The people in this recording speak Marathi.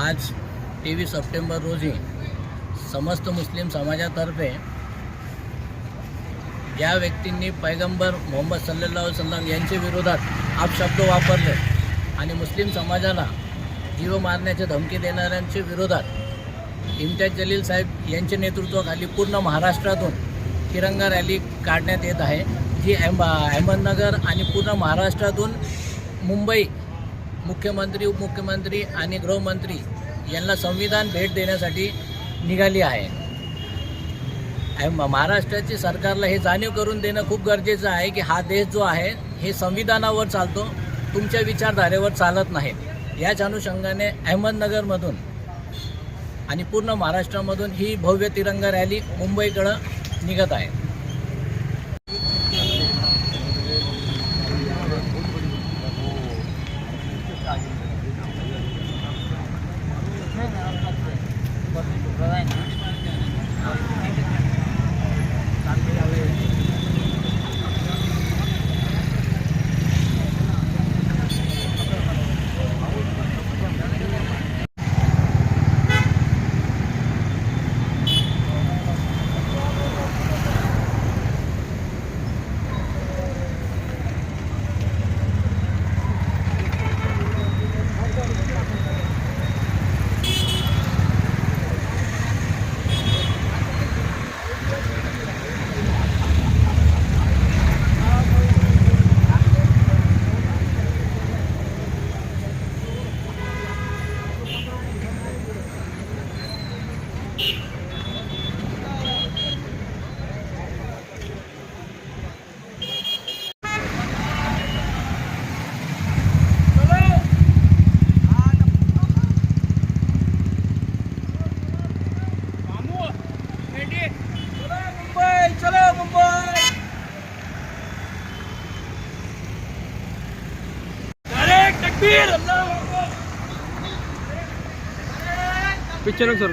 आज 23 सप्टेंबर रोजी समस्त मुस्लिम समाजातर्फे ज्या व्यक्तींनी पैगंबर मोहम्मद सल्लल्लाहु अलैहि वसल्लम यांच्या विरोधात अपशब्द वापरले आणि मुस्लिम समाजाला जीव मारण्याची धमकी देणाऱ्यांच्या विरोधात इम्तियाज जलील साहेब यांच्या नेतृत्वाखाली पूर्ण महाराष्ट्रातून तिरंगा रॅली काढण्यात येत आहे, जी अहमदनगर आणि पूर्ण महाराष्ट्रातून मुंबई मुख्यमंत्री, उपमुख्यमंत्री आणि गृहमंत्री यांना संविधान भेट देण्यासाठी निघाली आहे. महाराष्ट्राची सरकारला हे जाणीव करून देणं खूप गरजेचं आहे की हा देश जो आहे हे संविधानावर चालतो, तुमच्या विचारधारेवर चालत नाही. याच अनुषंगाने अहमदनगरमधून आणि पूर्ण महाराष्ट्रामधून ही भव्य तिरंगा रॅली मुंबईकडं निघत आहे. Picture sir